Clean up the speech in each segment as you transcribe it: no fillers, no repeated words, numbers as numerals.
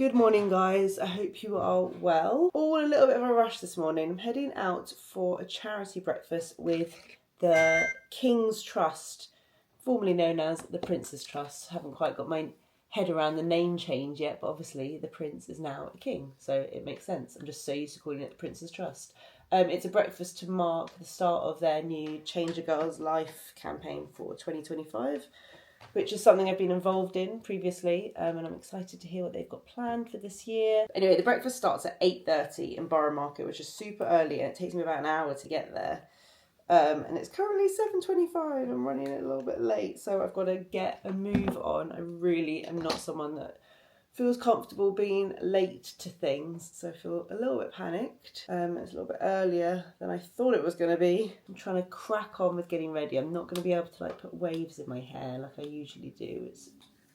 Good morning, guys. I hope you are well. All a little bit of a rush this morning. I'm heading out for a charity breakfast with the King's Trust, formerly known as the Prince's Trust. Haven't quite got my head around the name change yet, but obviously the Prince is now a king, so it makes sense. I'm just so used to calling it the Prince's Trust. It's a breakfast to mark the start of their new Change a Girl's Life campaign for 2025. Which is something I've been involved in previously, and I'm excited to hear what they've got planned for this year. Anyway, the breakfast starts at 8:30 in Borough Market, which is super early, and it takes me about an hour to get there. And it's currently 7:25. I'm running a little bit late, so I've got to get a move on. I really am not someone that feels comfortable being late to things, so I feel a little bit panicked. It's a little bit earlier than I thought it was going to be. I'm trying to crack on with getting ready. I'm not going to be able to put waves in my hair like I usually do. It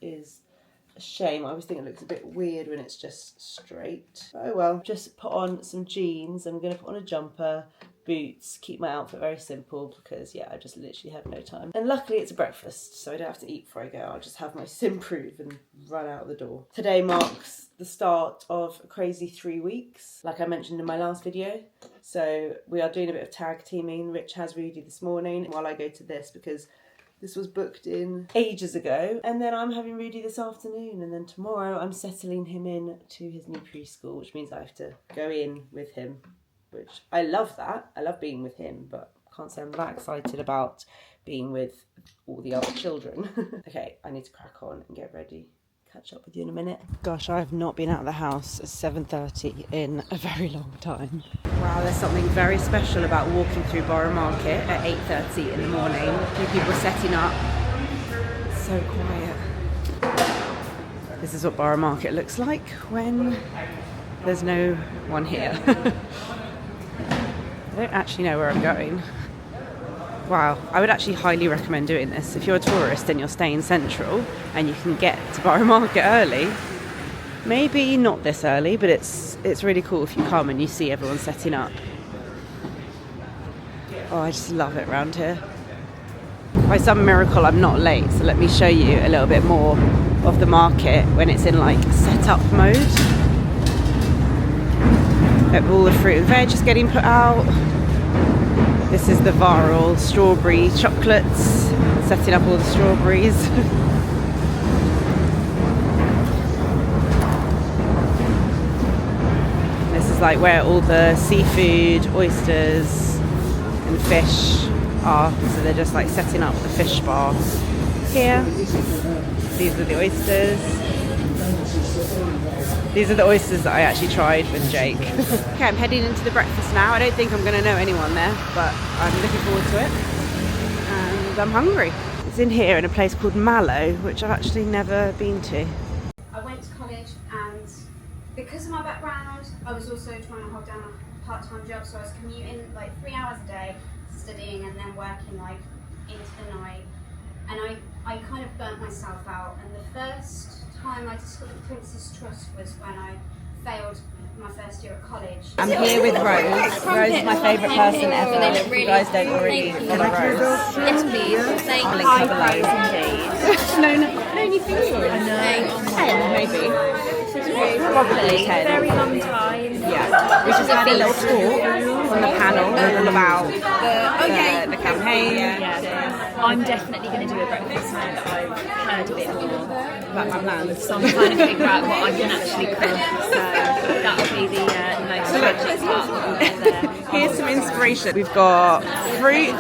is a shame. I always think it looks a bit weird when it's just straight. Oh well, just put on some jeans. I'm going to put on a jumper, boots, keep my outfit very simple because I just literally have no time. And luckily it's a breakfast, so I don't have to eat before I go. I'll just have my Simprove and run out the door. Today marks the start of a crazy 3 weeks, like I mentioned in my last video. So we are doing a bit of tag teaming. Rich has Rudy this morning while I go to this because this was booked in ages ago. And then I'm having Rudy this afternoon. And then tomorrow I'm settling him in to his new preschool, which means I have to go in with him, which I love that. I love being with him, but I can't say I'm that excited about being with all the other children. Okay, I need to crack on and get ready. Catch up with you in a minute. Gosh, I have not been out of the house at 7:30 in a very long time. Wow, there's something very special about walking through Borough Market at 8:30 in the morning. A few people setting up. It's so quiet. This is what Borough Market looks like when there's no one here. I don't actually know where I'm going. Wow, I would actually highly recommend doing this. If you're a tourist and you're staying central and you can get to Borough Market early, maybe not this early, but it's really cool if you come and you see everyone setting up. Oh, I just love it around here. By some miracle, I'm not late, so let me show you a little bit more of the market when it's in set up mode. All the fruit and veg is getting put out. This is the viral strawberry chocolates, setting up all the strawberries. This is where all the seafood, oysters and fish are. So they're just setting up the fish bar here. These are the oysters. These are the oysters that I actually tried with Jake. Okay, I'm heading into the breakfast now. I don't think I'm going to know anyone there, but I'm looking forward to it. And I'm hungry. It's in here in a place called Mallow, which I've actually never been to. I went to college, and because of my background, I was also trying to hold down a part-time job, so I was commuting 3 hours a day, studying and then working into the night. And I kind of burnt myself out, and the first time I discovered Prince's Trust was when I failed my first year at college. I'm here with Rose. Rose is my favourite person ever. If you guys don't already follow Rose. Yes, please. Thank I'll link her below. No, you think so? No. 10 maybe. Probably 10. Very long time. Yeah. We just had a little talk on the panel all about the campaign. Yeah. I'm definitely going to do a breakfast now that I've heard a bit more About my plans. So I'm trying to figure out what I can actually cook. So that'll be the most magic part. Here's some inspiration. We've got fruit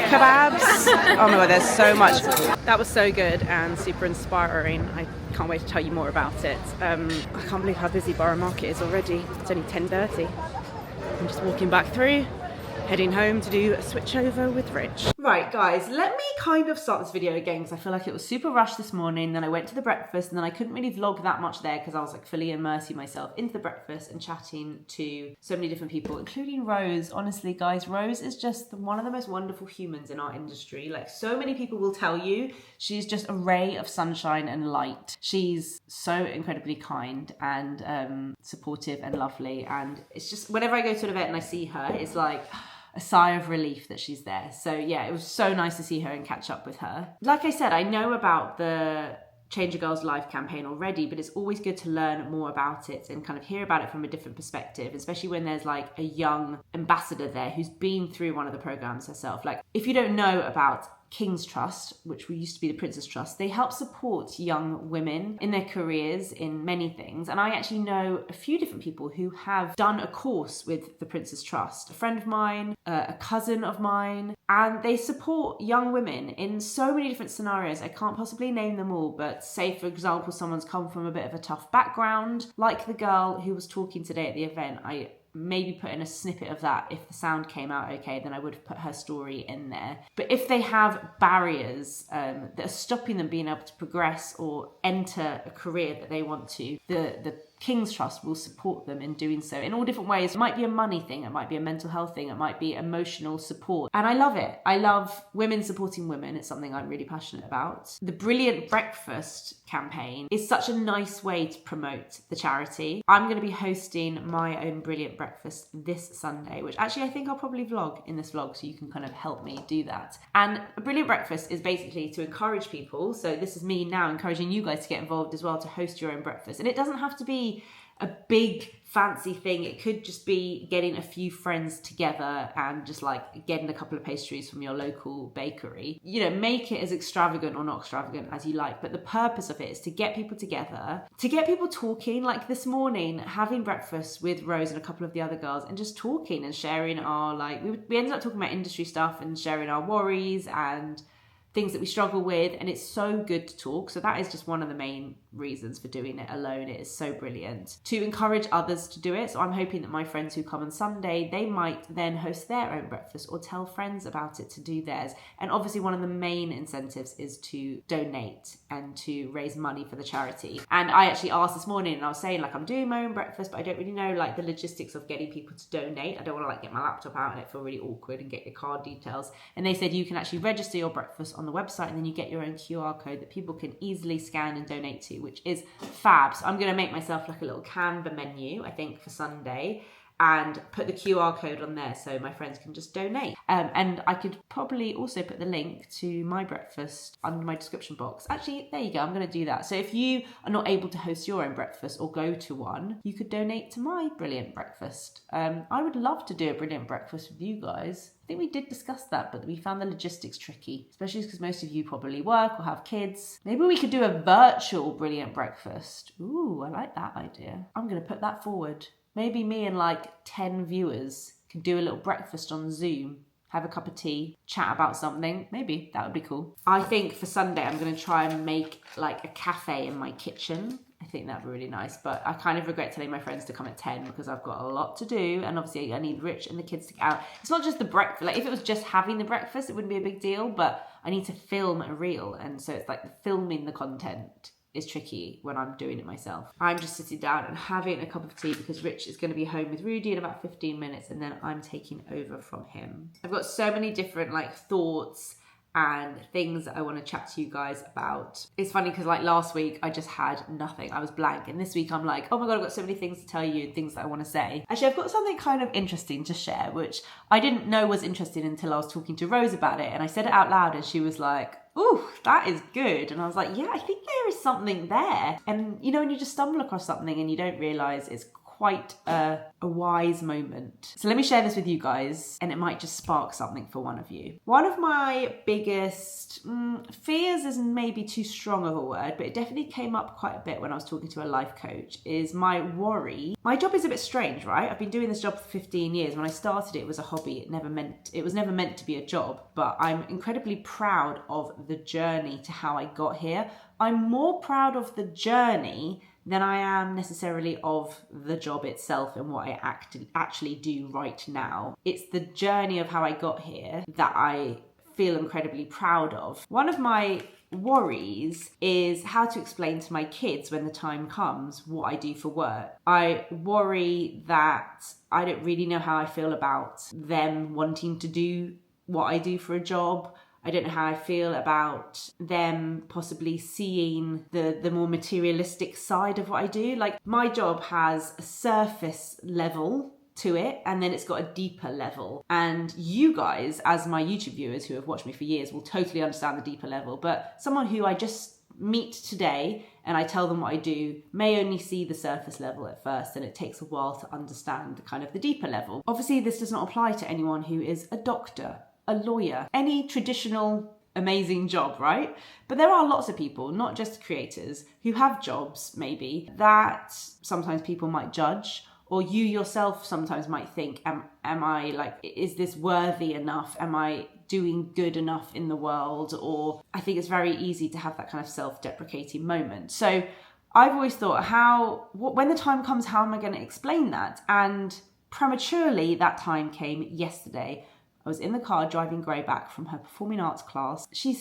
kebabs. Oh my god, there's so much. That was so good and super inspiring. I can't wait to tell you more about it. I can't believe how busy Borough Market is already. It's only 10:30. I'm just walking back through, heading home to do a switch over with Rich. Right guys, let me kind of start this video again because I feel like it was super rushed this morning. Then I went to the breakfast and then I couldn't really vlog that much there because I was fully immersing myself into the breakfast and chatting to so many different people, including Rose. Honestly guys, Rose is just one of the most wonderful humans in our industry. So many people will tell you she's just a ray of sunshine and light. She's so incredibly kind and supportive and lovely, and it's just whenever I go to an event and I see her, it's a sigh of relief that she's there. So yeah, it was so nice to see her and catch up with her. Like I said, I know about the Change a Girl's Life campaign already, but it's always good to learn more about it and kind of hear about it from a different perspective, especially when there's like a young ambassador there who's been through one of the programs herself. Like, if you don't know about King's Trust, which used to be the Prince's Trust, they help support young women in their careers in many things. And I actually know a few different people who have done a course with the Prince's Trust. A friend of mine, a cousin of mine, and they support young women in so many different scenarios. I can't possibly name them all, but say, for example, someone's come from a bit of a tough background, like the girl who was talking today at the event. I maybe put in a snippet of that. If the sound came out okay, then I would have put her story in there. But if they have barriers that are stopping them being able to progress or enter a career that they want to, the King's Trust will support them in doing so in all different ways. It might be a money thing, it might be a mental health thing, it might be emotional support. And I love it. I love women supporting women. It's something I'm really passionate about. The Brilliant Breakfast campaign is such a nice way to promote the charity. I'm going to be hosting my own Brilliant Breakfast this Sunday, which actually I think I'll probably vlog in this vlog, so you can kind of help me do that. And a Brilliant Breakfast is basically to encourage people. So this is me now encouraging you guys to get involved as well, to host your own breakfast. And it doesn't have to be a big fancy thing. It could just be getting a few friends together and just like getting a couple of pastries from your local bakery. You know, make it as extravagant or not extravagant as you like, but the purpose of it is to get people together, to get people talking. Like this morning, having breakfast with Rose and a couple of the other girls and just talking and sharing our, like, we ended up talking about industry stuff and sharing our worries and things that we struggle with, and it's so good to talk. So that is just one of the main reasons for doing it alone. It is so brilliant to encourage others to do it. So I'm hoping that my friends who come on Sunday, they might then host their own breakfast or tell friends about it to do theirs. And obviously one of the main incentives is to donate and to raise money for the charity. And I actually asked this morning, and I was saying, like, I'm doing my own breakfast, but I don't really know like the logistics of getting people to donate. I don't want to like get my laptop out and it feel really awkward and get your card details. And they said you can actually register your breakfast on the website, and then you get your own QR code that people can easily scan and donate to, which is fab. So I'm going to make myself like a little Canva menu, I think, for Sunday, and put the QR code on there so my friends can just donate. And I could probably also put the link to my breakfast under my description box. Actually, there you go. I'm going to do that. So if you are not able to host your own breakfast or go to one, you could donate to my Brilliant Breakfast. I would love to do a Brilliant Breakfast with you guys. I think we did discuss that, but we found the logistics tricky, especially because most of you probably work or have kids. Maybe we could do a virtual Brilliant Breakfast. Ooh, I like that idea. I'm going to put that forward. Maybe me and like 10 viewers can do a little breakfast on Zoom, have a cup of tea, chat about something. Maybe that would be cool. I think for Sunday, I'm going to try and make like a cafe in my kitchen. I think that'd be really nice, but I kind of regret telling my friends to come at 10 because I've got a lot to do, and obviously I need Rich and the kids to get out. It's not just the breakfast. Like if it was just having the breakfast, it wouldn't be a big deal, but I need to film a reel, and so it's like filming the content is tricky when I'm doing it myself. I'm just sitting down and having a cup of tea because Rich is going to be home with Rudy in about 15 minutes, and then I'm taking over from him. I've got so many different like thoughts and things that I want to chat to you guys about. It's funny because like last week I just had nothing. I was blank, and this week I'm like, oh my god, I've got so many things to tell you and things that I want to say. Actually, I've got something kind of interesting to share, which I didn't know was interesting until I was talking to Rose about it, and I said it out loud and she was like, ooh, that is good. And I was like, yeah, I think there is something there. And you know, when you just stumble across something and you don't realise it's quite a wise moment. So let me share this with you guys, and it might just spark something for one of you. One of my biggest fears is maybe too strong of a word, but it definitely came up quite a bit when I was talking to a life coach, is my worry. My job is a bit strange, right? I've been doing this job for 15 years. When I started, it was a hobby. It was never meant to be a job, but I'm incredibly proud of the journey to how I got here. I'm more proud of the journey than I am necessarily of the job itself and what I actually do right now. It's the journey of how I got here that I feel incredibly proud of. One of my worries is how to explain to my kids when the time comes what I do for work. I worry that I don't really know how I feel about them wanting to do what I do for a job. I don't know how I feel about them possibly seeing the more materialistic side of what I do. Like my job has a surface level to it, and then it's got a deeper level. And you guys, as my YouTube viewers who have watched me for years, will totally understand the deeper level. But someone who I just meet today and I tell them what I do may only see the surface level at first, and it takes a while to understand the kind of the deeper level. Obviously, this does not apply to anyone who is a doctor, a lawyer, any traditional amazing job, right? But there are lots of people, not just creators, who have jobs maybe that sometimes people might judge, or you yourself sometimes might think, am I like, is this worthy enough? Am I doing good enough in the world? Or I think it's very easy to have that kind of self-deprecating moment. So I've always thought, when the time comes, how am I going to explain that? And prematurely, that time came yesterday. I was in the car driving Gray back from her performing arts class. She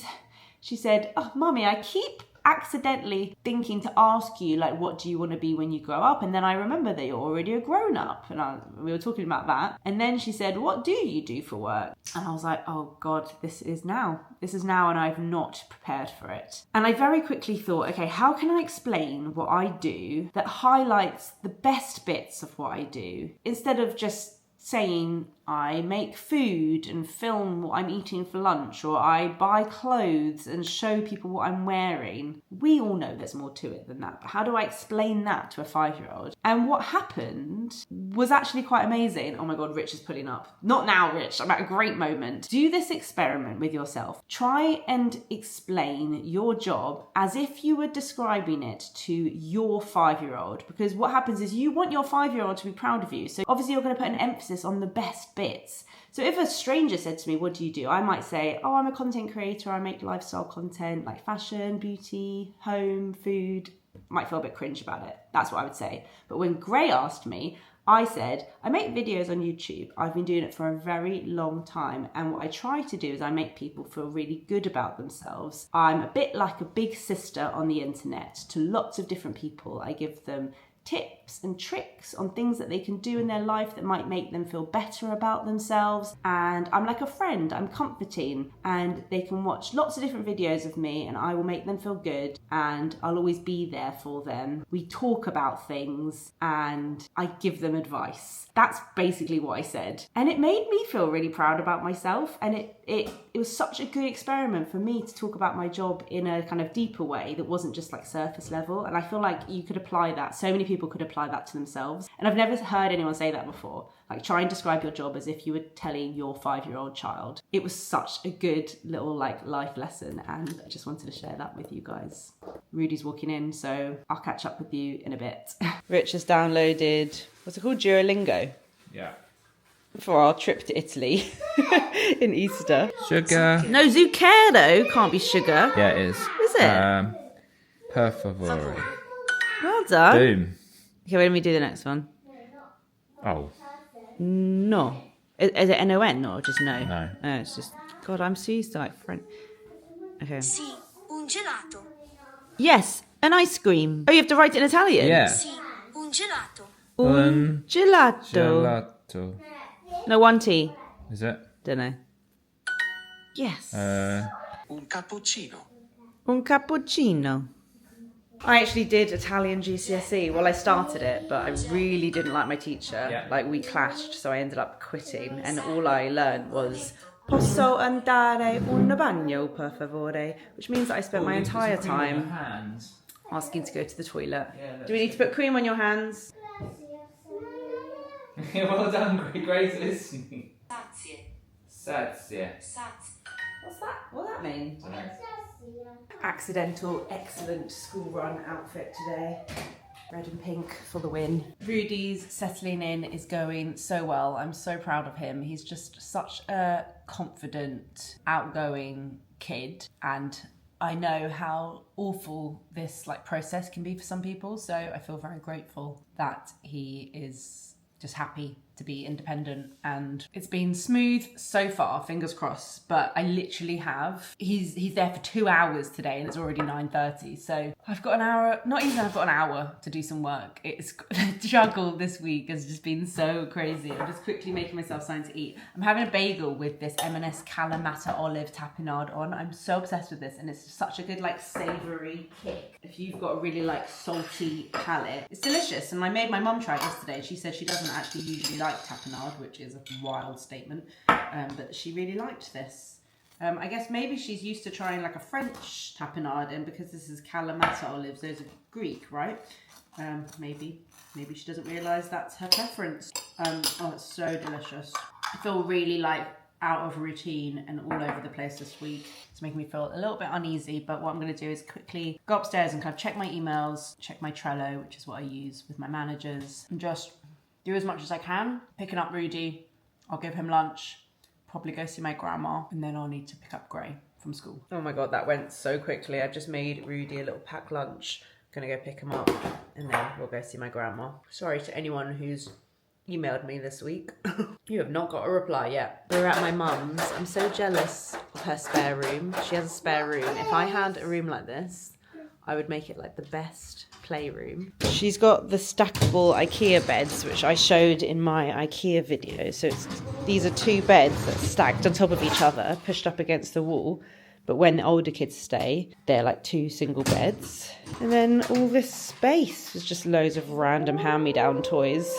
said, "Oh, Mummy, I keep accidentally thinking to ask you, like, what do you want to be when you grow up? And then I remember that you're already a grown-up." And we were talking about that. And then she said, "What do you do for work?" And I was like, oh God, this is now, and I've not prepared for it. And I very quickly thought, okay, how can I explain what I do that highlights the best bits of what I do, instead of just saying I make food and film what I'm eating for lunch, or I buy clothes and show people what I'm wearing. We all know there's more to it than that, but how do I explain that to a 5-year-old? And what happened was actually quite amazing. Oh my God, Rich is pulling up. Not now, Rich. I'm at a great moment. Do this experiment with yourself. Try and explain your job as if you were describing it to your 5-year-old, because what happens is you want your 5-year-old to be proud of you. So obviously you're going to put an emphasis on the best bits. So if a stranger said to me, "What do you do?" I might say, "Oh, I'm a content creator. I make lifestyle content like fashion, beauty, home, food." Might feel a bit cringe about it. That's what I would say. But when Gray asked me, I said, "I make videos on YouTube. I've been doing it for a very long time. And what I try to do is I make people feel really good about themselves. I'm a bit like a big sister on the internet to lots of different people. I give them tips and tricks on things that they can do in their life that might make them feel better about themselves. And I'm like a friend, I'm comforting, and they can watch lots of different videos of me and I will make them feel good, and I'll always be there for them. We talk about things and I give them advice." That's basically what I said. And it made me feel really proud about myself, and it was such a good experiment for me to talk about my job in a kind of deeper way that wasn't just like surface level. And I feel like you could apply that, so many people could apply that to themselves. And I've never heard anyone say that before. Like, try and describe your job as if you were telling your 5-year-old child. It was such a good little like life lesson, and I just wanted to share that with you guys. Rudy's walking in, so I'll catch up with you in a bit. Rich has downloaded, what's it called, Duolingo? Yeah. For our trip to Italy in Easter. Sugar. No, Zucchero can't be sugar. Yeah, it is. Is it? Per favore. Well done. Boom. Okay, let me do the next one. Oh. No. Is it N-O-N or just no? No. No, it's just, God, I'm so used to like French. Okay. Sì, un gelato. Yes, an ice cream. Oh, you have to write it in Italian? Yeah. Sì, un gelato. Un gelato. Gelato. No, one T. Is it? Don't know. Yes. Un cappuccino. Un cappuccino. I actually did Italian GCSE. Well, I started it, but I really didn't like my teacher. Yeah. Like, we clashed, so I ended up quitting. And all I learned was, "Posso andare un bagno, per favore?" Which means that I spent my entire time asking to go to the toilet. Do we need to put cream on your hands? Well done, great listening. Sazie. Sazie. Sazie. What's that? What's that mean? Accidental, excellent school run outfit today. Red and pink for the win. Rudy's settling in is going so well. I'm so proud of him. He's just such a confident, outgoing kid, and I know how awful this like process can be for some people, so I feel very grateful that he is just happy to be independent, and it's been smooth so far, fingers crossed. But I literally have, he's there for 2 hours today and it's already 9:30, so I've got an hour, not even I've got an hour to do some work. It's the juggle this week has just been so crazy. I'm just quickly making myself something to eat. I'm having a bagel with this M&S Kalamata olive tapenade on. I'm so obsessed with this, and it's such a good like savoury kick if you've got a really like salty palate. It's delicious, and I made my mum try it yesterday. She said she doesn't actually usually like tapenade, which is a wild statement, but she really liked this. I guess maybe she's used to trying like a French tapenade, and because this is Kalamata olives, those are Greek, right? Maybe she doesn't realise that's her preference. Oh, it's so delicious. I feel really like out of routine and all over the place this week. It's making me feel a little bit uneasy, but what I'm going to do is quickly go upstairs and kind of check my emails, check my Trello, which is what I use with my managers, and just do as much as I can. Picking up Rudy, I'll give him lunch, probably go see my grandma, and then I'll need to pick up Gray from school. Oh my God, that went so quickly. I've just made Rudy a little packed lunch. Gonna go pick him up and then we'll go see my grandma. Sorry to anyone who's emailed me this week. You have not got a reply yet. We're at my mum's. I'm so jealous of her spare room. She has a spare room. If I had a room like this, I would make it like the best playroom. She's got the stackable IKEA beds, which I showed in my IKEA video. So these are 2 beds that are stacked on top of each other, pushed up against the wall. But when older kids stay, they're like 2 single beds. And then all this space is just loads of random hand-me-down toys.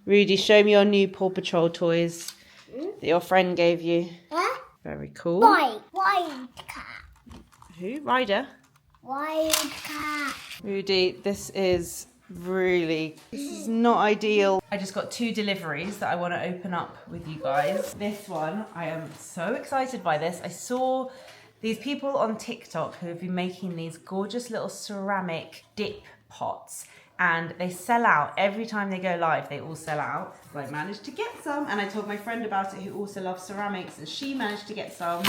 Rudy, show me your new Paw Patrol toys that your friend gave you. Very cool. White cat. Who? Ryder? White cat. Rudy, this is not ideal. I just got 2 deliveries that I want to open up with you guys. This one, I am so excited by this. I saw these people on TikTok who have been making these gorgeous little ceramic dip pots, and they sell out every time they go live. They all sell out. So I managed to get some, and I told my friend about it who also loves ceramics, and she managed to get some.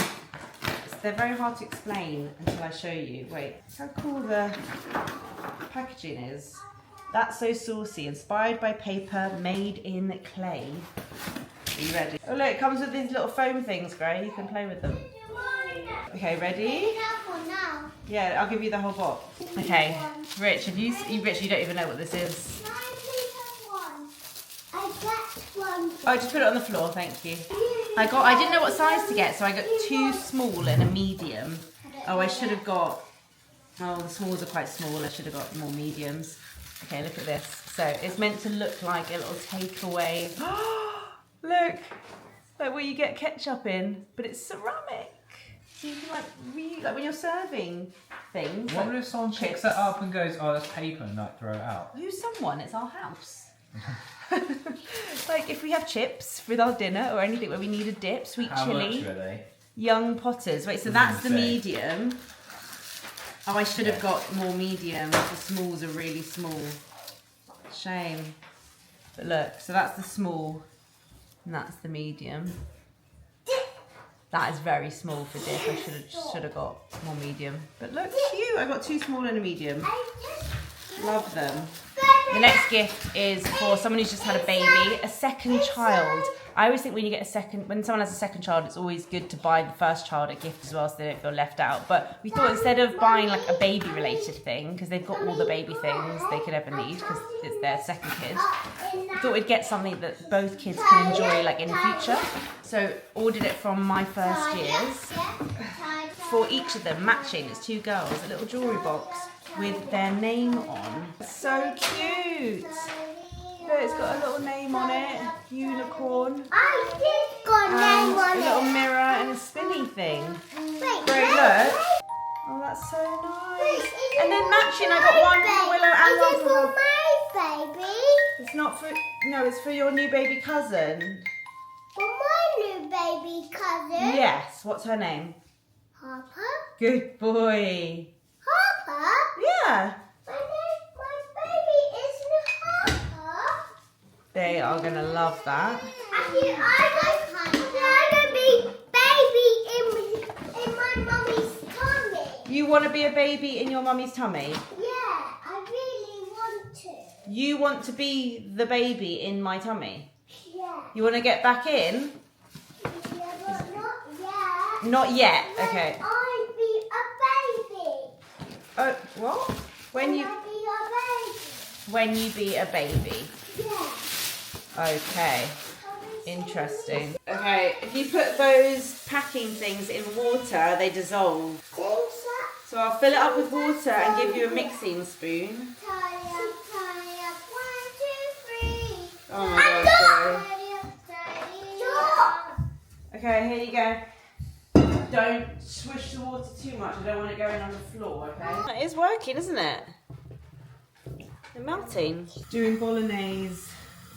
They're very hard to explain until I show you. Wait, look how cool the packaging is. That's so saucy. Inspired by paper, made in clay. Are you ready? Oh look, it comes with these little foam things, Gray. You can play with them. Okay, ready? Now. Yeah, I'll give you the whole box. Okay, Rich, you don't even know what this is. I get one. Oh, just put it on the floor, thank you. I didn't know what size to get, so I got 2 small and a medium. Oh, I should have got, the smalls are quite small. I should have got more mediums. Okay, look at this. So it's meant to look like a little takeaway. Look, like where you get ketchup in, but it's ceramic. So you can like when you're serving things. What if someone picks that up and goes, oh, that's paper, and like throw it out? Who's someone? It's our house. Like if we have chips with our dinner or anything where we need a dip, sweet chilli. How much are they? Young Potters. Wait, so that's the medium. Oh, I should have got more mediums. The smalls are really small. Shame. But look, so that's the small and that's the medium. That is very small for dip. I should have got more medium. But look, cute. I got 2 small and a medium. Love them. The next gift is for someone who's just had a baby, a second child. I always think when someone has a second child, it's always good to buy the first child a gift as well so they don't feel left out. But we thought instead of buying like a baby related thing, because they've got all the baby things they could ever need because it's their second kid, we thought we'd get something that both kids can enjoy like in the future. So ordered it from My First Years. For each of them, matching, it's 2 girls, a little jewellery box with their name on. So cute! Look, it's got a little name on it, unicorn. I did got a name on a it. little mirror and a spinny thing. Wait, Great, look. Oh, that's so nice. And then matching, I got one for Willow and one for her. my baby? It's not for, no, it's for your new baby cousin. For my new baby cousin? Yes, what's her name? Harper? Good boy. Harper? Yeah. My baby isn't Harper. They are going to love that. Actually, I'm going to be baby in my mummy's tummy. You want to be a baby in your mummy's tummy? Yeah, I really want to. You want to be the baby in my tummy? Yeah. You want to get back in? Yeah, but not yet. Not yet. Okay. I'll be a baby. Oh, what? When you be a baby. Yeah. Okay. Interesting. Okay, if you put those packing things in water, they dissolve. So I'll fill it up with water and give you a mixing spoon. Oh my god, sorry. Okay, here you go. Don't swish the water too much. I don't want it going on the floor, okay? It is working, isn't it? They're melting. Doing bolognese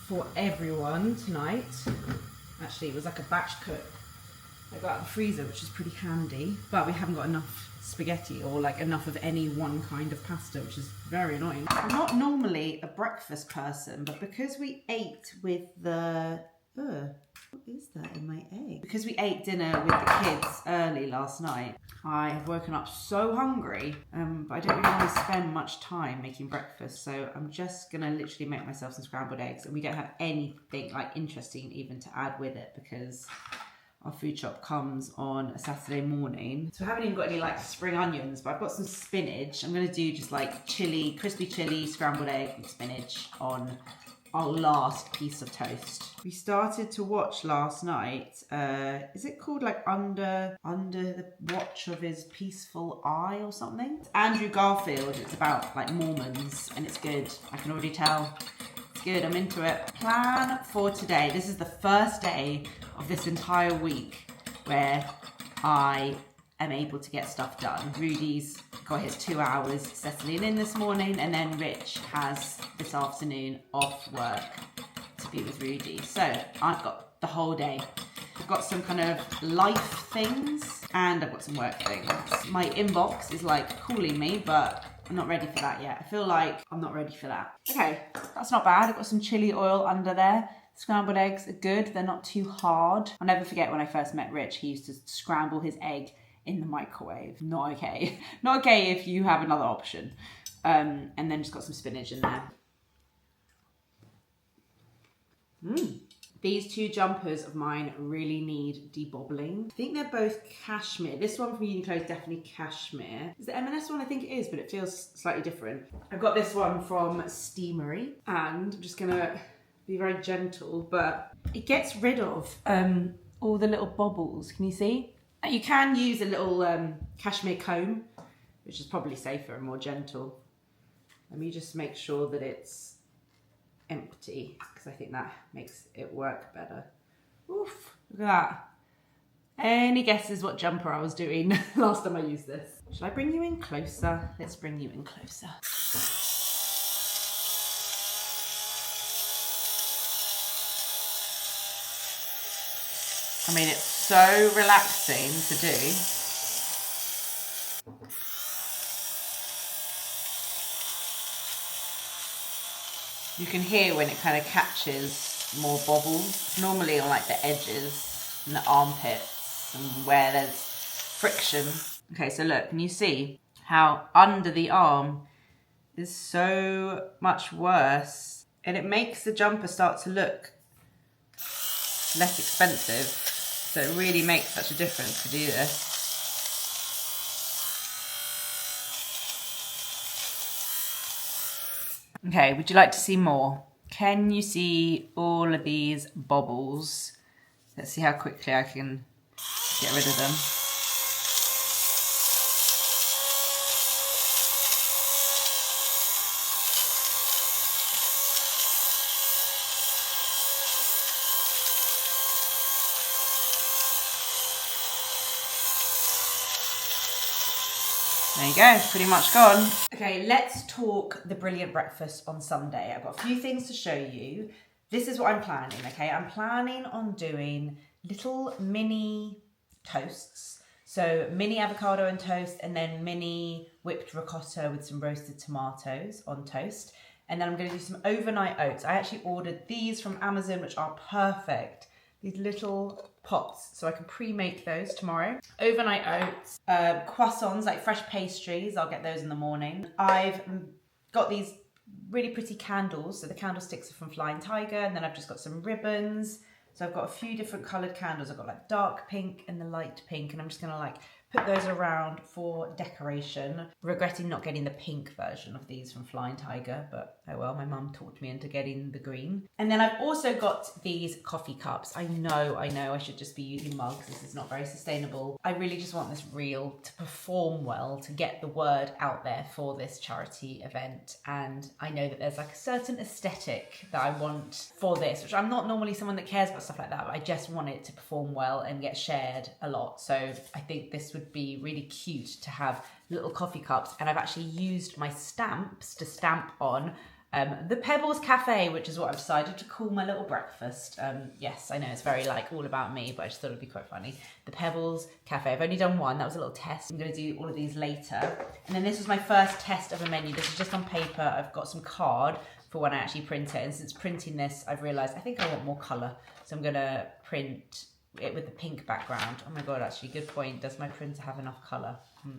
for everyone tonight. Actually, it was like a batch cook. I got out of the freezer, which is pretty handy, but we haven't got enough spaghetti or like enough of any one kind of pasta, which is very annoying. I'm not normally a breakfast person, but because we ate with the... what is that in my egg? Because we ate dinner with the kids early last night, I have woken up so hungry, but I don't really want to spend much time making breakfast, so I'm just gonna literally make myself some scrambled eggs, and we don't have anything like interesting even to add with it because our food shop comes on a Saturday morning. So I haven't even got any like spring onions, but I've got some spinach. I'm gonna do just like chili, crispy chili, scrambled egg and spinach on our last piece of toast. We started to watch last night, is it called like Under the Watch of His Peaceful Eye or something? It's Andrew Garfield, it's about like Mormons and it's good, I can already tell. It's good, I'm into it. Plan for today, this is the first day of this entire week where I am able to get stuff done. Rudy's got his 2 hours settling in this morning, and then Rich has this afternoon off work to be with Rudy. So I've got the whole day. I've got some kind of life things and I've got some work things. My inbox is like calling me, but I'm not ready for that yet. I feel like I'm not ready for that. Okay, that's not bad. I've got some chili oil under there. Scrambled eggs are good. They're not too hard. I'll never forget when I first met Rich, he used to scramble his egg in the microwave. Not okay. Not okay if you have another option. And then just got some spinach in there. These two jumpers of mine really need debobbling. I think they're both cashmere. This one from Uniqlo is definitely cashmere. Is the M&S one? I think it is, but it feels slightly different. I've got this one from Steamery, and I'm just gonna be very gentle, but it gets rid of all the little bobbles. Can you see? You can use a little cashmere comb, which is probably safer and more gentle. Let me just make sure that it's empty, because I think that makes it work better. Oof, look at that. Any guesses what jumper I was doing last time I used this? Shall I bring you in closer? Let's bring you in closer. I mean, it's so relaxing to do. You can hear when it kind of catches more bobbles, normally on like the edges and the armpits and where there's friction. Okay, so look, can you see how under the arm is so much worse, and it makes the jumper start to look less expensive. So it really makes such a difference to do this. Okay, would you like to see more? Can you see all of these bobbles? Let's see how quickly I can get rid of them. There you go, it's pretty much gone. Okay, let's talk the brilliant breakfast on Sunday. I've got a few things to show you. This is what I'm planning, okay? I'm planning on doing little mini toasts. So mini avocado and toast, and then mini whipped ricotta with some roasted tomatoes on toast. And then I'm gonna do some overnight oats. I actually ordered these from Amazon, which are perfect. These little pots, so I can pre-make those tomorrow. Overnight oats, croissants, like fresh pastries, I'll get those in the morning. I've got these really pretty candles, so the candlesticks are from Flying Tiger, and then I've just got some ribbons. So I've got a few different coloured candles. I've got like dark pink and the light pink, and I'm just gonna like put those around for decoration. Regretting not getting the pink version of these from Flying Tiger, but oh well, my mum talked me into getting the green. And then I've also got these coffee cups. I know I should just be using mugs. This is not very sustainable. I really just want this reel to perform well, to get the word out there for this charity event. And I know that there's like a certain aesthetic that I want for this, which I'm not normally someone that cares about stuff like that, but I just want it to perform well and get shared a lot. So I think this would be really cute to have little coffee cups. And I've actually used my stamps to stamp on the Pebbles Café, which is what I've decided to call my little breakfast. Yes, I know it's very like all about me, but I just thought it'd be quite funny. The Pebbles Café. I've only done one. That was a little test. I'm going to do all of these later. And then this was my first test of a menu. This is just on paper. I've got some card for when I actually print it. And since printing this, I've realised I think I want more colour. So I'm going to print it with the pink background. Oh my god, actually, good point. Does my printer have enough colour?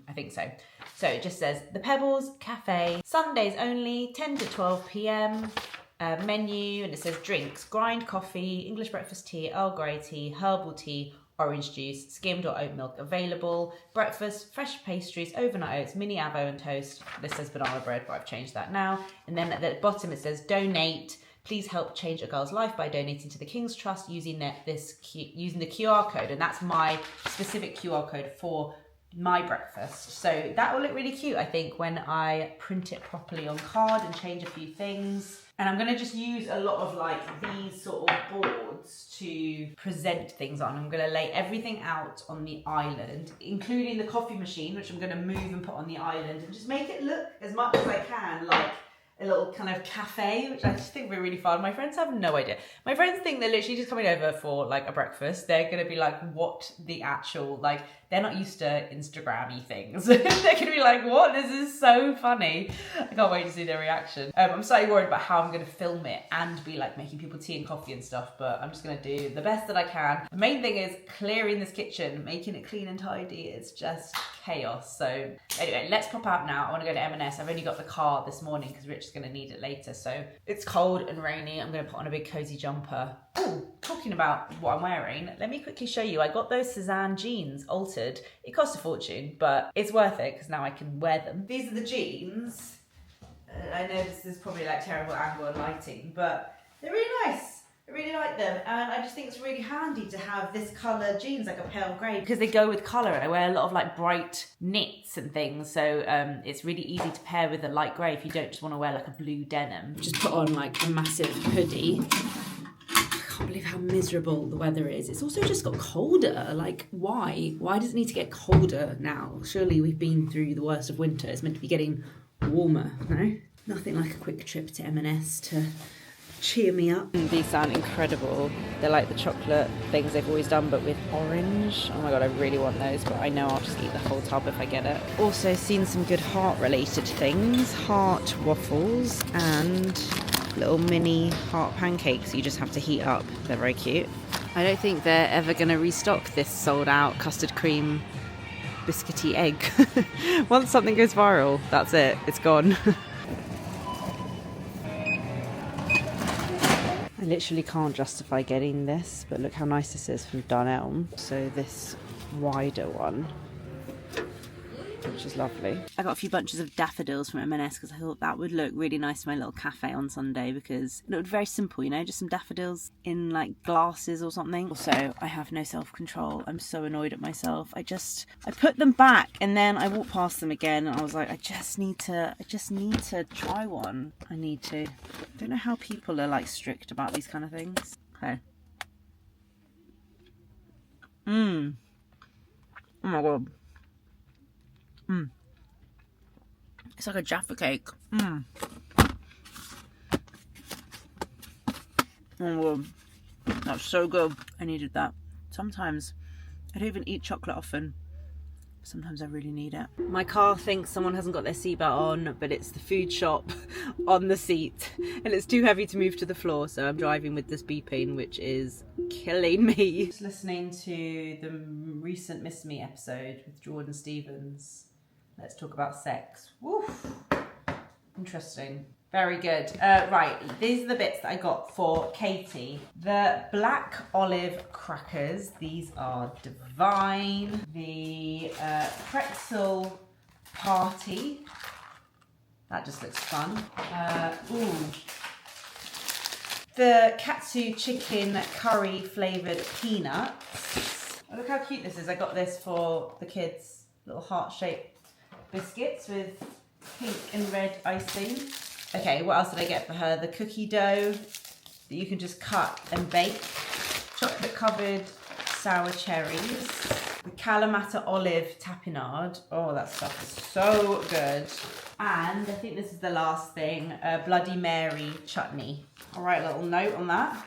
I think so. So it just says the Pebbles Cafe, Sundays only, 10 to 12 p.m. Menu, and it says drinks: grind coffee, English breakfast tea, Earl Grey tea, herbal tea, orange juice, skimmed or oat milk available. Breakfast: fresh pastries, overnight oats, mini avo and toast. This says banana bread, but I've changed that now. And then at the bottom it says donate. Please help change a girl's life by donating to the King's Trust using the QR code. And that's my specific QR code for my breakfast. So that will look really cute, I think, when I print it properly on card and change a few things. And I'm going to just use a lot of like these sort of boards to present things on. I'm going to lay everything out on the island, including the coffee machine, which I'm going to move and put on the island, and just make it look as much as I can like a little kind of cafe, which I just think would be really fun. My friends have no idea. My friends think they're literally just coming over for like a breakfast. They're going to be like, what the actual, like, they're not used to Instagram-y things. They're going to be like, what? This is so funny. I can't wait to see their reaction. I'm slightly worried about how I'm going to film it and be like making people tea and coffee and stuff, but I'm just going to do the best that I can. The main thing is clearing this kitchen, making it clean and tidy. It's just chaos. So anyway, let's pop out now. I want to go to M&S. I've only got the car this morning because Rich is going to need it later. So it's cold and rainy. I'm going to put on a big cozy jumper. Oh, talking about what I'm wearing, let me quickly show you. I got those Suzanne jeans altered. It cost a fortune, but it's worth it because now I can wear them. These are the jeans. I know this is probably like terrible angle and lighting, but they're really nice. I really like them, and I just think it's really handy to have this colour jeans, like a pale grey, because they go with colour. I wear a lot of like bright knits and things, so it's really easy to pair with a light grey if you don't just want to wear like a blue denim. Just put on like a massive hoodie. I can't believe how miserable the weather is. It's also just got colder. Like, why? Why does it need to get colder now? Surely we've been through the worst of winter. It's meant to be getting warmer, no? Nothing like a quick trip to M&S to cheer me up. These sound incredible. They're like the chocolate things they've always done, but with orange. Oh my god, I really want those, but I know I'll just eat the whole tub if I get it. Also seen some good heart-related things. Heart waffles and little mini heart pancakes you just have to heat up. They're very cute. I don't think they're ever going to restock this sold out custard cream biscuity egg. Once something goes viral, that's it. It's gone. I literally can't justify getting this, but look how nice this is from Dunelm. So this wider one, which is lovely. I got a few bunches of daffodils from M&S because I thought that would look really nice to my little cafe on Sunday, because it looked very simple, you know, just some daffodils in like glasses or something. Also, I have no self-control. I'm so annoyed at myself. I put them back and then I walked past them again and I was like, I just need to try one. I don't know how people are like strict about these kind of things. Okay. Oh my god. It's like a Jaffa cake. Oh, that's so good. I needed that. Sometimes I don't even eat chocolate often. Sometimes I really need it. My car thinks someone hasn't got their seatbelt on, but it's the food shop on the seat and it's too heavy to move to the floor, so I'm driving with this beeping, which is killing me. Just listening to the recent Miss Me episode with Jordan Stevens. Let's talk about sex. Woof. Interesting. Very good. Right, these are the bits that I got for Katie. The black olive crackers. These are divine. The pretzel party. That just looks fun. The katsu chicken curry flavoured peanuts. Oh, look how cute this is. I got this for the kids. Little heart-shaped biscuits with pink and red icing. Okay, what else did I get for her? The cookie dough that you can just cut and bake. Chocolate covered sour cherries. The Kalamata olive tapenade. Oh, that stuff is so good. And I think this is the last thing, Bloody Mary chutney. I'll write a little note on that.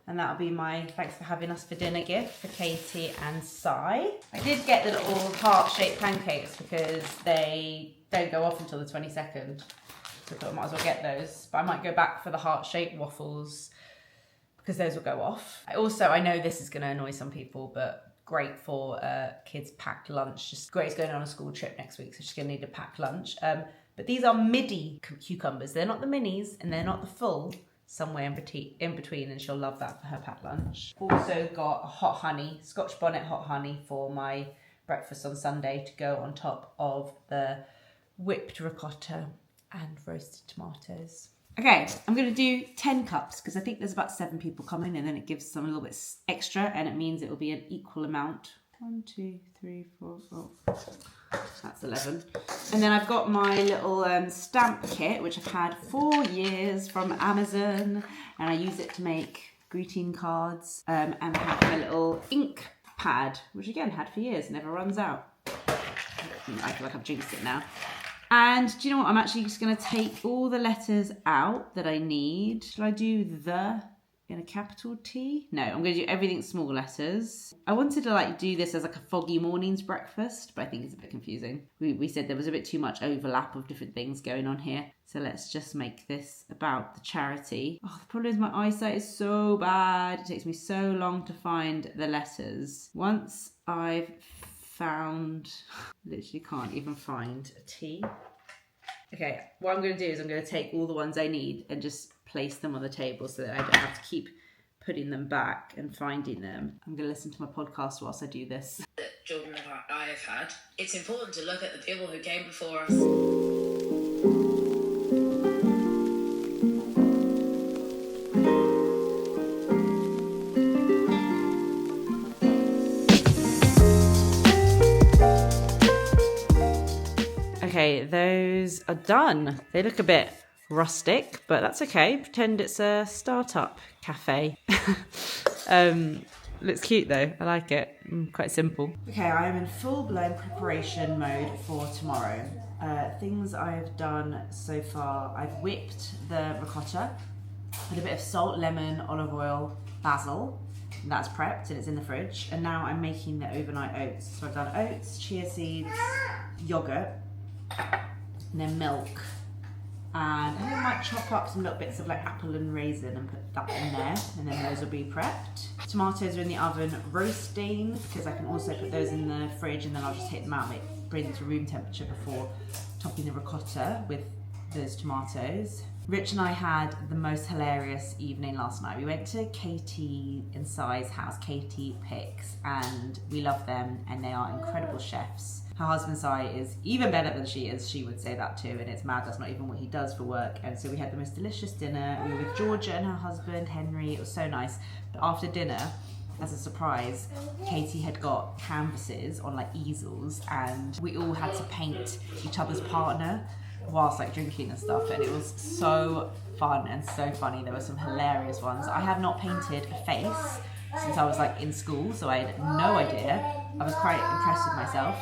And that'll be my thanks for having us for dinner gift for Katie and Sai. I did get the little heart-shaped pancakes because they don't go off until the 22nd. So I thought I might as well get those. But I might go back for the heart-shaped waffles because those will go off. I know this is going to annoy some people, but great for kids' packed lunch. Just Grace's going on a school trip next week, so she's going to need a packed lunch. But these are midi cucumbers. They're not the minis and they're not the full. Somewhere in between, and she'll love that for her packed lunch. Also got hot honey, Scotch bonnet hot honey for my breakfast on Sunday to go on top of the whipped ricotta and roasted tomatoes. Okay, I'm going to do 10 cups because I think there's about 7 people coming, and then it gives them a little bit extra, and it means it will be an equal amount. 1, 2, 3, 4, 5. That's 11. And then I've got my little stamp kit, which I've had for years from Amazon, and I use it to make greeting cards. And I have my little ink pad, which again had for years, never runs out. I feel like I've jinxed it now. And do you know what? I'm actually just going to take all the letters out that I need. Should I do the in a capital T? No, I'm going to do everything small letters. I wanted to do this as a foggy mornings breakfast, but I think it's a bit confusing. We said there was a bit too much overlap of different things going on here. So let's just make this about the charity. Oh, the problem is my eyesight is so bad. It takes me so long to find the letters. Once I've found, literally can't even find a T. Okay, what I'm going to do is I'm going to take all the ones I need and just place them on the table so that I don't have to keep putting them back and finding them. I'm going to listen to my podcast whilst I do this. The children I have had, it's important to look at the people who came before us. Okay, those are done. They look a bit rustic, but that's okay. Pretend it's a startup cafe. Looks cute though. I like it. Quite simple. Okay, I am in full-blown preparation mode for tomorrow. Things I've done so far: I've whipped the ricotta, put a bit of salt, lemon, olive oil, basil. And that's prepped and it's in the fridge. And now I'm making the overnight oats. So I've done oats, chia seeds, yogurt, and then milk. And I might chop up some little bits of apple and raisin and put that in there, and then those will be prepped. Tomatoes are in the oven roasting because I can also put those in the fridge, and then I'll just take them out and bring them to room temperature before topping the ricotta with those tomatoes. Rich and I had the most hilarious evening last night. We went to Katie and Sai's house, Katie Picks, and we love them and they are incredible chefs. Her husband Sai is even better than she is, she would say that too, and it's mad that's not even what he does for work. And so we had the most delicious dinner. We were with Georgia and her husband Henry. It was so nice. But after dinner, as a surprise, Katie had got canvases on easels, and we all had to paint each other's partner whilst drinking and stuff, and it was so fun and so funny. There were some hilarious ones. I have not painted a face since I was in school, so I had no idea. I was quite impressed with myself.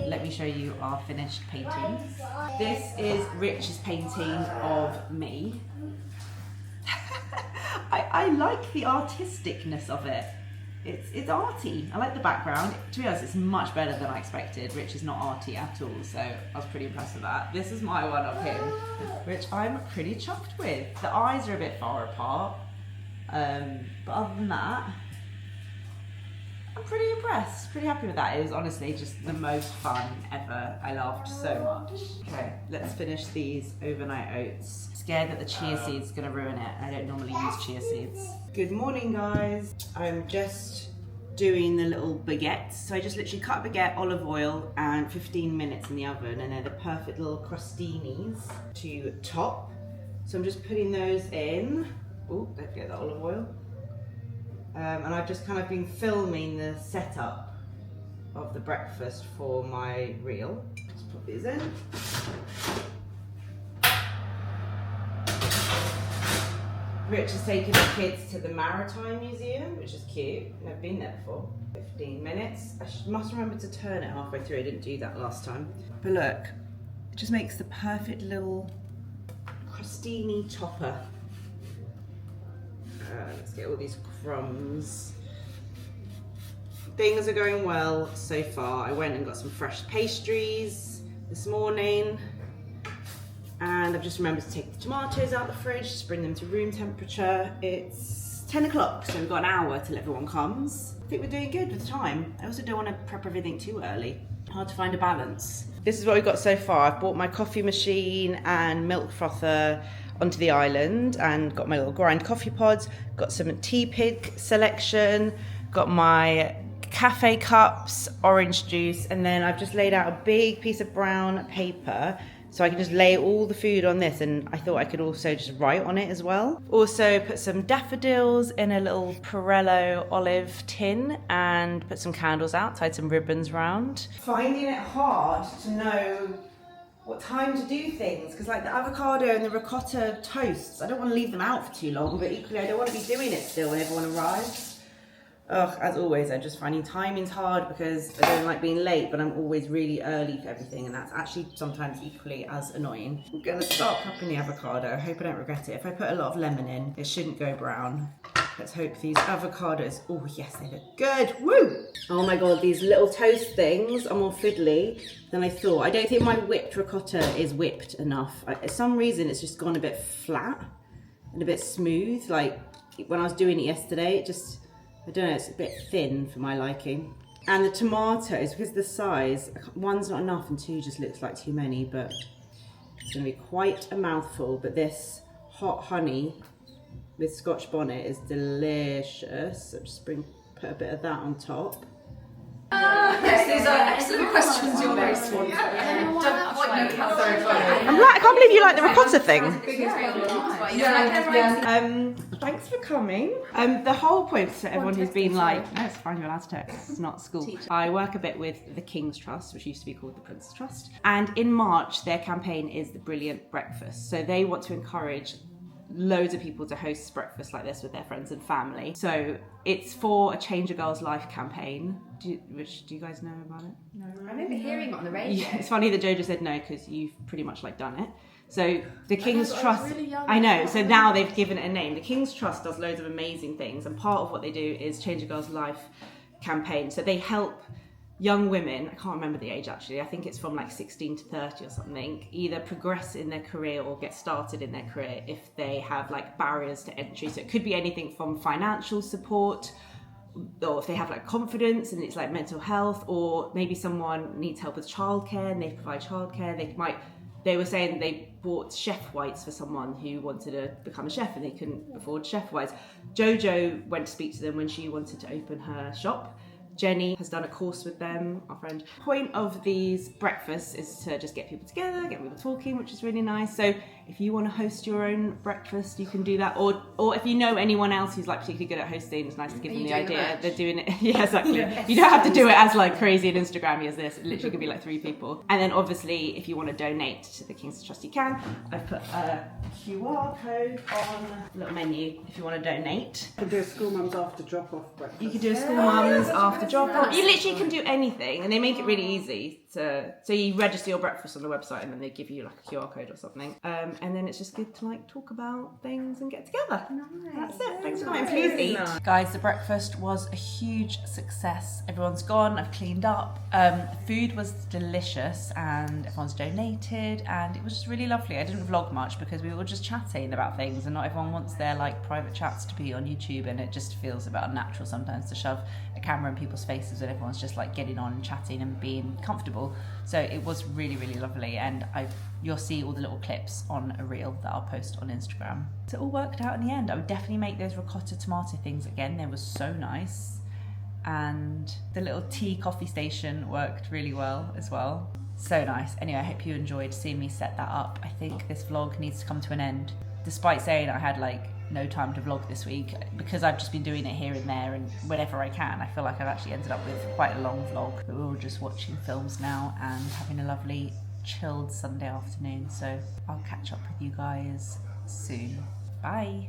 Let me show you our finished paintings. This is Rich's painting of me. I like the artisticness of it. It's arty. I like the background. To be honest, it's much better than I expected. Rich is not arty at all, so I was pretty impressed with that. This is my one of him, which I'm pretty chuffed with. The eyes are a bit far apart, but other than that, I'm pretty impressed, pretty happy with that. It was honestly just the most fun ever. I laughed so much. Okay, let's finish these overnight oats. Scared that the chia seeds are gonna ruin it. I don't normally use chia seeds. Good morning, guys. I'm just doing the little baguettes. So I just literally cut a baguette, olive oil, and 15 minutes in the oven, and they're the perfect little crostinis to top. So I'm just putting those in. Oh, don't forget the olive oil. And I've just kind of been filming the setup of the breakfast for my reel. Just put these in. Rich has taken the kids to the Maritime Museum, which is cute. Never been there before. 15 minutes. I must remember to turn it halfway through. I didn't do that last time. But look, it just makes the perfect little crostini topper. Let's get all these crumbs. Things are going well so far. I went and got some fresh pastries this morning. And I've just remembered to take the tomatoes out of the fridge, just bring them to room temperature. It's 10 o'clock, so we've got an hour till everyone comes. I think we're doing good with time. I also don't want to prep everything too early. Hard to find a balance. This is what we've got so far. I've bought my coffee machine and milk frother onto the island and got my little grind coffee pods, got some tea pig selection, got my Café cups, orange juice, and then I've just laid out a big piece of brown paper so I can just lay all the food on this, and I thought I could also just write on it as well. Also put some daffodils in a little Perello olive tin and put some candles out, tied some ribbons round. Finding it hard to know what time to do things, because like the avocado and the ricotta toasts, I don't want to leave them out for too long, but equally I don't want to be doing it still when everyone arrives. Ugh, as always, I'm just finding timing's hard because I don't like being late, but I'm always really early for everything, and that's actually sometimes equally as annoying. I'm gonna start cupping the avocado. I hope I don't regret it. If I put a lot of lemon in, it shouldn't go brown. Let's hope these avocados, oh yes, they look good, woo! Oh my God, these little toast things are more fiddly than I thought. I don't think my whipped ricotta is whipped enough. For some reason, it's just gone a bit flat and a bit smooth. Like when I was doing it yesterday, it just, I don't know, it's a bit thin for my liking. And the tomatoes, because of the size, one's not enough and two just looks like too many, but it's gonna be quite a mouthful. But this hot honey with Scotch bonnet is delicious. So just put a bit of that on top. Yes, these are excellent questions. You're very smart. I can't believe you like the ricotta thing. Thanks for coming. The whole point to everyone who's been like, no, it's fine, you're allowed to text. It's not school. I work a bit with the King's Trust, which used to be called the Prince's Trust. And in March, their campaign is the Brilliant Breakfast. So they want to encourage loads of people to host breakfast like this with their friends and family. So it's for a Change a Girl's Life campaign. Do you guys know about it? No. I remember hearing it on the radio. Yeah, it's funny that Jojo said no because you've pretty much like done it. So the King's Trust, I know, so now they've given it a name. The King's Trust does loads of amazing things, and part of what they do is Change a Girl's Life campaign. So they help young women, I can't remember the age actually, I think it's from like 16 to 30 or something, either progress in their career or get started in their career if they have like barriers to entry. So it could be anything from financial support, or if they have like confidence and it's like mental health, or maybe someone needs help with childcare and they provide childcare. They were saying they bought chef whites for someone who wanted to become a chef and they couldn't afford chef whites. Jojo went to speak to them when she wanted to open her shop. Jenny has done a course with them, our friend. The point of these breakfasts is to just get people together, get people talking, which is really nice. So if you want to host your own breakfast, you can do that. Or if you know anyone else who's like particularly good at hosting, it's nice to give them the idea. They're doing it. Yeah, exactly. You don't have to do it as like crazy and Instagrammy as this. It literally could be like 3 people. And then obviously, if you want to donate to the King's Trust, you can. I've put a QR code on the little menu if you want to donate. You can do a school mums after drop off breakfast. You can do a school mums after drop off. You literally can do anything, and they make it really easy. So you register your breakfast on the website and then they give you like a QR code or something. And then it's just good to like talk about things and get together. That's it. Thanks for coming. Please eat. Guys, the breakfast was a huge success. Everyone's gone. I've cleaned up. Food was delicious and everyone's donated and it was just really lovely. I didn't vlog much because we were just chatting about things and not everyone wants their like private chats to be on YouTube, and it just feels a bit unnatural sometimes to shove a camera in people's faces when everyone's just like getting on and chatting and being comfortable. So it was really, really lovely, and you'll see all the little clips on a reel that I'll post on Instagram. So it all worked out in the end. I would definitely make those ricotta tomato things again. They were so nice. And the little tea coffee station worked really well as well. So nice. Anyway, I hope you enjoyed seeing me set that up. I think this vlog needs to come to an end. Despite saying I had like no time to vlog this week, because I've just been doing it here and there and whenever I can, I feel like I've actually ended up with quite a long vlog. But we're all just watching films now and having a lovely chilled Sunday afternoon. So I'll catch up with you guys soon. Bye.